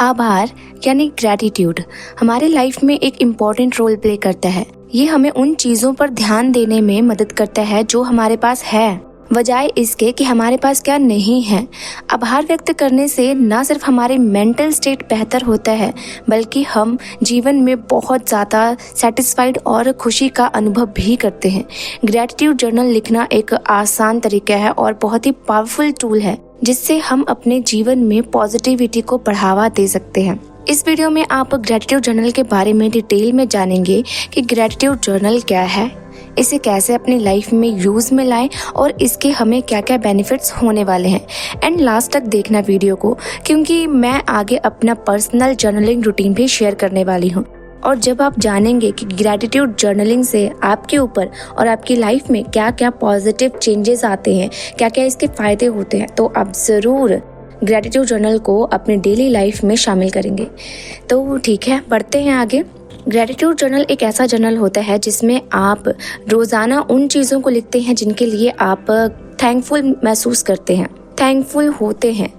आभार यानी ग्रैटिट्यूड हमारे लाइफ में एक इम्पॉर्टेंट रोल प्ले करता है। ये हमें उन चीज़ों पर ध्यान देने में मदद करता है जो हमारे पास है, बजाय इसके कि हमारे पास क्या नहीं है। आभार व्यक्त करने से न सिर्फ हमारी मेंटल स्टेट बेहतर होता है, बल्कि हम जीवन में बहुत ज़्यादा सेटिस्फाइड और खुशी का अनुभव भी करते हैं। ग्रैटिट्यूड जर्नल लिखना एक आसान तरीका है और बहुत ही पावरफुल टूल है, जिससे हम अपने जीवन में पॉजिटिविटी को बढ़ावा दे सकते हैं। इस वीडियो में आप ग्रैटिट्यूड जर्नल के बारे में डिटेल में जानेंगे कि ग्रैटिट्यूड जर्नल क्या है, इसे कैसे अपनी लाइफ में यूज में लाएं और इसके हमें क्या क्या बेनिफिट्स होने वाले हैं। एंड लास्ट तक देखना वीडियो को, क्योंकि मैं आगे अपना पर्सनल जर्नलिंग रूटीन भी शेयर करने वाली हूँ। और जब आप जानेंगे कि ग्रैटिट्यूड जर्नलिंग से आपके ऊपर और आपकी लाइफ में क्या क्या पॉजिटिव चेंजेस आते हैं, क्या क्या इसके फायदे होते हैं, तो आप ज़रूर ग्रैटिट्यूड जर्नल को अपने डेली लाइफ में शामिल करेंगे। तो ठीक है, बढ़ते हैं आगे। ग्रैटिट्यूड जर्नल एक ऐसा जर्नल होता है जिसमें आप रोज़ाना उन चीज़ों को लिखते हैं जिनके लिए आप थैंकफुल महसूस करते हैं, थैंकफुल होते हैं।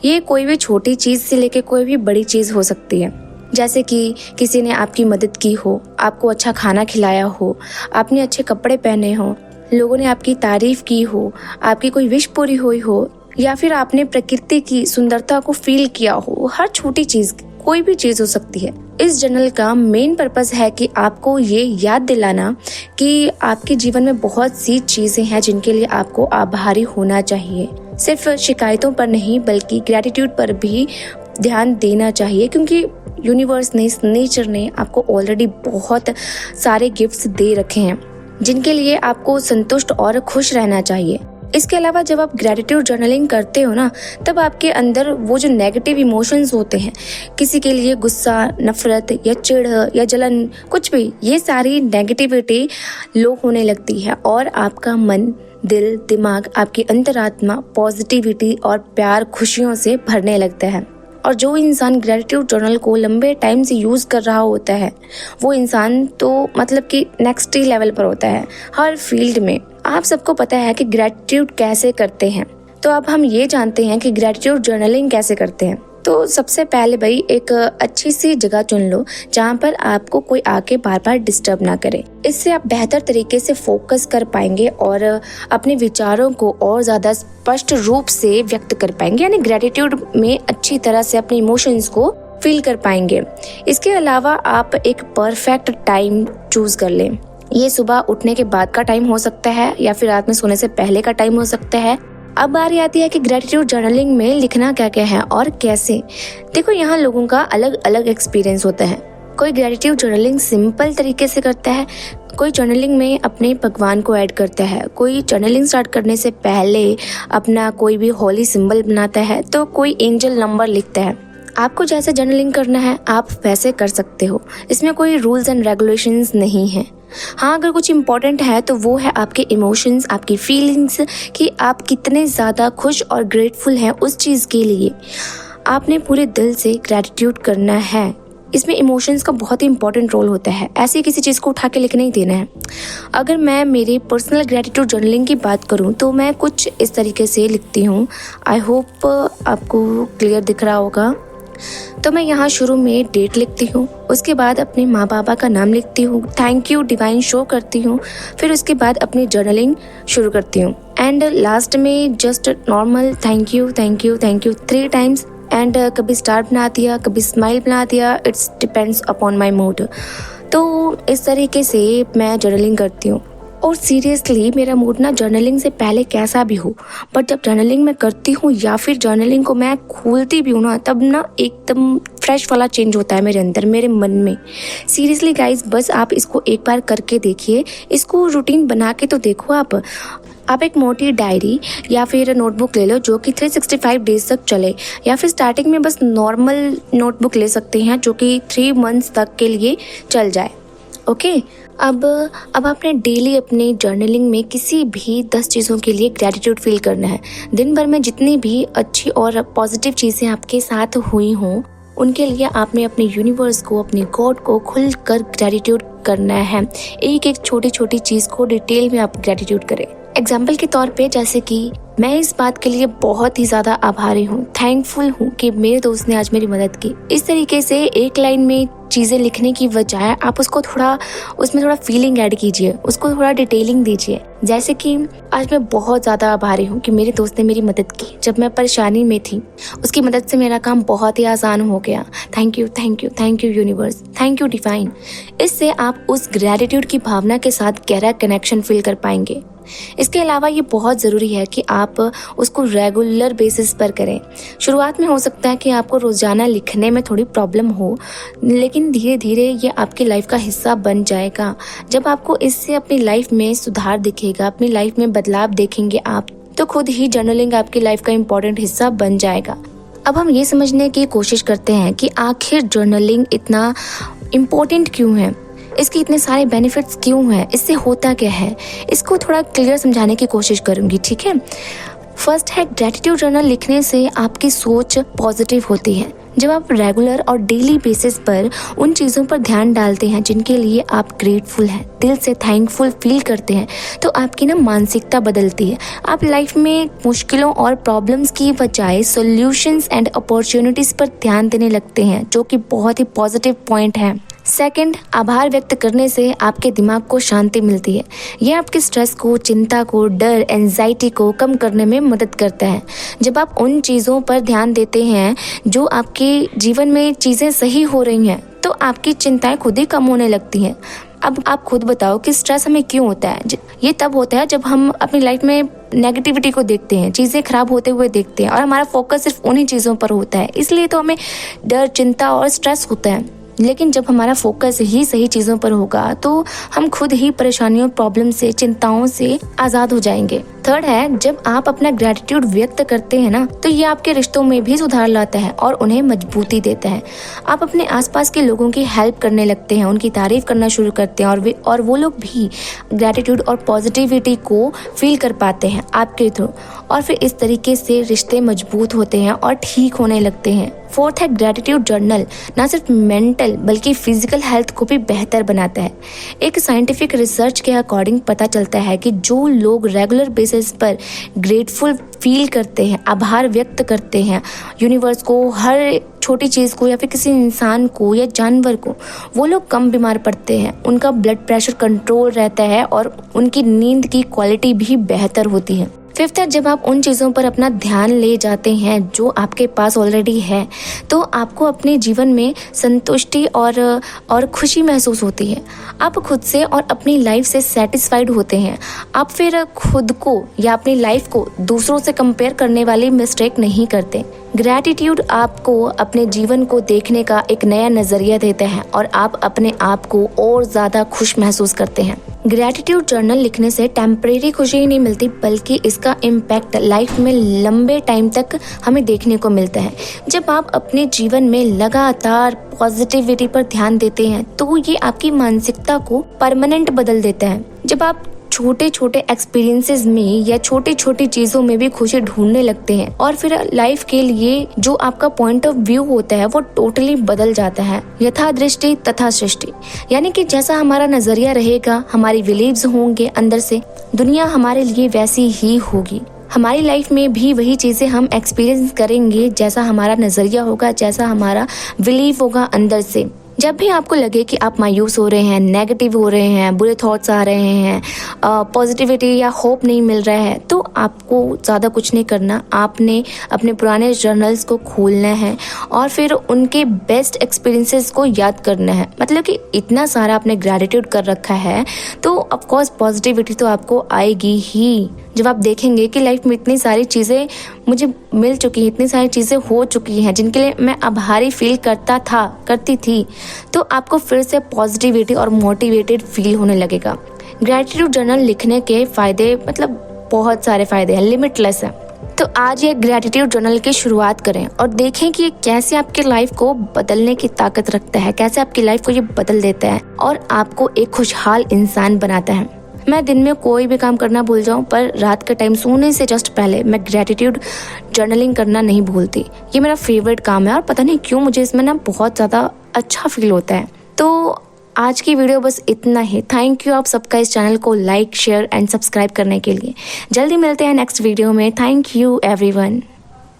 ये कोई भी छोटी चीज़ से लेकर कोई भी बड़ी चीज़ हो सकती है, जैसे कि किसी ने आपकी मदद की हो, आपको अच्छा खाना खिलाया हो, आपने अच्छे कपड़े पहने हो, लोगों ने आपकी तारीफ की हो, आपकी कोई विश पूरी हुई हो, या फिर आपने प्रकृति की सुंदरता को फील किया हो। हर छोटी चीज़, कोई भी चीज़ हो सकती है। इस जर्नल का मेन पर्पस है कि आपको ये याद दिलाना कि आपके जीवन में बहुत सी चीज़ें हैं जिनके लिए आपको आभारी होना चाहिए। सिर्फ शिकायतों पर नहीं, बल्कि ग्रैटिट्यूड पर भी ध्यान देना चाहिए, क्योंकि यूनिवर्स ने, नेचर ने आपको ऑलरेडी बहुत सारे गिफ्ट्स दे रखे हैं जिनके लिए आपको संतुष्ट और खुश रहना चाहिए। इसके अलावा जब आप ग्रैटिट्यूड जर्नलिंग करते हो ना, तब आपके अंदर वो जो नेगेटिव इमोशंस होते हैं, किसी के लिए गुस्सा, नफरत या चिढ़ या जलन, कुछ भी, ये सारी नेगेटिविटी लो होने लगती है और आपका मन, दिल, दिमाग, आपकी अंतरात्मा पॉजिटिविटी और प्यार, खुशियों से भरने लगता है। और जो इंसान ग्रैटिट्यूड जर्नल को लंबे टाइम से यूज़ कर रहा होता है, वो इंसान तो मतलब कि नेक्स्ट लेवल पर होता है हर फील्ड में। आप सबको पता है कि ग्रैटिट्यूड कैसे करते हैं, तो अब हम ये जानते हैं कि ग्रैटिट्यूड जर्नलिंग कैसे करते हैं। तो सबसे पहले भाई एक अच्छी सी जगह चुन लो जहाँ पर आपको कोई आके बार बार डिस्टर्ब ना करे। इससे आप बेहतर तरीके से फोकस कर पाएंगे और अपने विचारों को और ज़्यादा स्पष्ट रूप से व्यक्त कर पाएंगे, यानी ग्रैटिट्यूड में अच्छी तरह से अपने इमोशंस को फील कर पाएंगे। इसके अलावा आप एक परफेक्ट टाइम चूज कर लें। ये सुबह उठने के बाद का टाइम हो सकता है या फिर रात में सोने से पहले का टाइम हो सकता है। अब बारी आती है कि ग्रैटिट्यूड जर्नलिंग में लिखना क्या क्या है और कैसे। देखो, यहाँ लोगों का अलग अलग एक्सपीरियंस होता है। कोई ग्रैटिट्यूड जर्नलिंग सिंपल तरीके से करता है, कोई जर्नलिंग में अपने भगवान को ऐड करता है, कोई जर्नलिंग स्टार्ट करने से पहले अपना कोई भी होली सिंबल बनाता है, तो कोई एंजल नंबर लिखता है। आपको जैसे जर्नलिंग करना है आप वैसे कर सकते हो, इसमें कोई रूल्स एंड रेगुलेशंस नहीं है। हाँ, अगर कुछ इम्पोर्टेंट है तो वो है आपके इमोशंस, आपकी फीलिंग्स, कि आप कितने ज़्यादा खुश और ग्रेटफुल हैं उस चीज़ के लिए। आपने पूरे दिल से ग्रैटिट्यूड करना है। इसमें इमोशंस का बहुत ही इंपॉर्टेंट रोल होता है, ऐसे किसी चीज़ को उठा के लिख नहीं देना है। अगर मैं मेरी पर्सनल ग्रैटिट्यूड जर्नलिंग की बात करूं तो मैं कुछ इस तरीके से लिखती हूं। आई होप आपको क्लियर दिख रहा होगा। तो मैं यहाँ शुरू में डेट लिखती हूँ, उसके बाद अपने माँ बाबा का नाम लिखती हूँ, थैंक यू डिवाइन शो करती हूँ, फिर उसके बाद अपनी जर्नलिंग शुरू करती हूँ एंड लास्ट में just normal thank you 3 times and कभी स्टार बना दिया, कभी स्माइल बना दिया। It's depends upon my mood. तो इस तरीके से मैं जर्नलिंग करती हूँ। और सीरियसली मेरा मूड ना जर्नलिंग से पहले कैसा भी हो, बट जब जर्नलिंग मैं करती हूँ या फिर जर्नलिंग को मैं खोलती भी हूँ ना, तब ना एकदम फ्रेश वाला चेंज होता है मेरे अंदर, मेरे मन में। सीरियसली गाइज, बस आप इसको एक बार करके देखिए, इसको रूटीन बना के तो देखो। आप एक मोटी डायरी या फिर नोटबुक ले लो जो कि 365 डेज तक चले, या फिर स्टार्टिंग में बस नॉर्मल नोटबुक ले सकते हैं जो कि 3 मंथ्स तक के लिए चल जाए। ओके, अब आपने डेली अपने जर्नलिंग में किसी भी 10 चीज़ों के लिए ग्रैटिट्यूड फील करना है। दिन भर में जितनी भी अच्छी और पॉजिटिव चीज़ें आपके साथ हुई हों, उनके लिए आपने अपने यूनिवर्स को, अपने गॉड को खुल कर ग्रैटिट्यूड करना है। एक एक छोटी छोटी चीज़ को डिटेल में आप ग्रैटिट्यूड करें। एग्जाम्पल के तौर पे, जैसे कि मैं इस बात के लिए बहुत ही ज़्यादा आभारी हूँ, थैंकफुल हूँ कि मेरे दोस्त ने आज मेरी मदद की। इस तरीके से एक लाइन में चीज़ें लिखने की बजाय आप उसमें थोड़ा फीलिंग ऐड कीजिए, उसको थोड़ा डिटेलिंग दीजिए। जैसे कि आज मैं बहुत ज़्यादा आभारी हूँ कि मेरे दोस्त ने मेरी मदद की जब मैं परेशानी में थी। उसकी मदद से मेरा काम बहुत ही आसान हो गया। Thank you, thank you, thank you universe, thank you divine. इससे आप उस ग्रैटिट्यूड की भावना के साथ गहरा कनेक्शन फील कर पाएंगे। इसके अलावा ये बहुत ज़रूरी है कि आप उसको रेगुलर बेसिस पर करें। शुरुआत में हो सकता है कि आपको रोज़ाना लिखने में थोड़ी प्रॉब्लम हो, लेकिन धीरे धीरे ये आपकी लाइफ का हिस्सा बन जाएगा। जब आपको इससे अपनी लाइफ में सुधार दिखेगा, अपनी लाइफ में बदलाव देखेंगे आप, तो खुद ही जर्नलिंग आपकी लाइफ का इम्पोर्टेंट हिस्सा बन जाएगा। अब हम ये समझने की कोशिश करते हैं कि आखिर जर्नलिंग इतना इम्पोर्टेंट क्यों है, इसके इतने सारे बेनिफिट्स क्यों हैं, इससे होता क्या है, इसको थोड़ा क्लियर समझाने की कोशिश करूंगी। ठीक है, फर्स्ट है, ग्रैटिट्यूड जर्नल लिखने से आपकी सोच पॉजिटिव होती है। जब आप रेगुलर और डेली बेसिस पर उन चीज़ों पर ध्यान डालते हैं जिनके लिए आप ग्रेटफुल हैं, दिल से थैंकफुल फील करते हैं, तो आपकी मानसिकता बदलती है। आप लाइफ में मुश्किलों और प्रॉब्लम्स की बजाय सॉल्यूशंस एंड अपॉर्चुनिटीज़ पर ध्यान देने लगते हैं, जो कि बहुत ही पॉजिटिव पॉइंट है। सेकंड, आभार व्यक्त करने से आपके दिमाग को शांति मिलती है। यह आपके स्ट्रेस को, चिंता को, डर, एंजाइटी को कम करने में मदद करता है। जब आप उन चीज़ों पर ध्यान देते हैं जो आपके जीवन में चीज़ें सही हो रही हैं, तो आपकी चिंताएं खुद ही कम होने लगती हैं। अब आप खुद बताओ कि स्ट्रेस हमें क्यों होता है? ये तब होता है जब हम अपनी लाइफ में नेगेटिविटी को देखते हैं, चीज़ें खराब होते हुए देखते हैं और हमारा फोकस सिर्फ उन्हीं चीज़ों पर होता है, इसलिए तो हमें डर, चिंता और स्ट्रेस होता है। लेकिन जब हमारा फोकस ही सही चीज़ों पर होगा तो हम खुद ही परेशानियों, प्रॉब्लम से, चिंताओं से आज़ाद हो जाएंगे। थर्ड है, जब आप अपना ग्रैटिट्यूड व्यक्त करते हैं ना, तो ये आपके रिश्तों में भी सुधार लाता है और उन्हें मजबूती देता है। आप अपने आसपास के लोगों की हेल्प करने लगते हैं, उनकी तारीफ करना शुरू करते हैं और वो लोग भी ग्रैटिट्यूड और पॉजिटिविटी को फील कर पाते हैं आपके थ्रू, और फिर इस तरीके से रिश्ते मजबूत होते हैं और ठीक होने लगते हैं। फोर्थ है, ग्रैटिट्यूड जर्नल ना सिर्फ मेंटल बल्कि फिजिकल हेल्थ को भी बेहतर बनाता है। एक साइंटिफिक रिसर्च के अकॉर्डिंग पता चलता है कि जो लोग रेगुलर बेसिस पर ग्रेटफुल फील करते हैं, आभार व्यक्त करते हैं यूनिवर्स को, हर छोटी चीज़ को या फिर किसी इंसान को या जानवर को, वो लोग कम बीमार पड़ते हैं, उनका ब्लड प्रेशर कंट्रोल रहता है और उनकी नींद की क्वालिटी भी बेहतर होती है। फिफ्थ है, जब आप उन चीज़ों पर अपना ध्यान ले जाते हैं जो आपके पास ऑलरेडी है, तो आपको अपने जीवन में संतुष्टि और खुशी महसूस होती है। आप खुद से और अपनी लाइफ से सेटिस्फाइड होते हैं। आप फिर खुद को या अपनी लाइफ को दूसरों से कंपेयर करने वाली मिस्टेक नहीं करते। ग्रैटिट्यूड आपको अपने जीवन को देखने का एक नया नज़रिया देता है और आप अपने आप को और ज़्यादा खुश महसूस करते हैं। ग्रैटिट्यूड जर्नल लिखने से टेम्परेरी खुशी ही नहीं मिलती, बल्कि इसका इम्पैक्ट लाइफ में लंबे टाइम तक हमें देखने को मिलता है। जब आप अपने जीवन में लगातार पॉजिटिविटी पर ध्यान देते हैं, तो ये आपकी मानसिकता को परमानेंट बदल देता है। जब आप छोटे छोटे एक्सपीरियंसेस में या छोटी छोटी चीज़ों में भी खुशी ढूंढने लगते हैं, और फिर लाइफ के लिए जो आपका पॉइंट ऑफ व्यू होता है वो टोटली बदल जाता है। यथा दृष्टि तथा सृष्टि, यानी कि जैसा हमारा नजरिया रहेगा, हमारी बिलीव्स होंगे अंदर से, दुनिया हमारे लिए वैसी ही होगी। हमारी लाइफ में भी वही चीज़ें हम एक्सपीरियंस करेंगे जैसा हमारा नजरिया होगा, जैसा हमारा बिलीव होगा अंदर से। जब भी आपको लगे कि आप मायूस हो रहे हैं, नेगेटिव हो रहे हैं, बुरे थॉट्स आ रहे हैं, पॉजिटिविटी या होप नहीं मिल रहा है, तो आपको ज़्यादा कुछ नहीं करना। आपने अपने पुराने जर्नल्स को खोलना है और फिर उनके बेस्ट एक्सपीरियंसेस को याद करना है। मतलब कि इतना सारा आपने ग्रैटिट्यूड कर रखा है तो ऑफकोर्स पॉजिटिविटी तो आपको आएगी ही। जब आप देखेंगे कि लाइफ में इतनी सारी चीज़ें मुझे मिल चुकी हैं, इतनी सारी चीज़ें हो चुकी हैं जिनके लिए मैं आभारी फील करती थी, तो आपको फिर से पॉजिटिविटी और मोटिवेटेड फील होने लगेगा। ग्रैटिट्यूड जर्नल लिखने के फ़ायदे बहुत सारे फ़ायदे हैं, लिमिटलेस है। तो आज ये ग्रैटिट्यूड जर्नल की शुरुआत करें और देखें कि ये कैसे आपकी लाइफ को बदलने की ताकत रखता है, कैसे आपकी लाइफ को ये बदल देता है और आपको एक खुशहाल इंसान बनाता है। मैं दिन में कोई भी काम करना भूल जाऊं, पर रात के टाइम सोने से जस्ट पहले मैं ग्रैटिट्यूड जर्नलिंग करना नहीं भूलती। ये मेरा फेवरेट काम है और पता नहीं क्यों मुझे इसमें बहुत ज़्यादा अच्छा फील होता है। तो आज की वीडियो बस इतना ही। थैंक यू आप सबका इस चैनल को लाइक, शेयर एंड सब्सक्राइब करने के लिए। जल्दी मिलते हैं नेक्स्ट वीडियो में। Thank you everyone.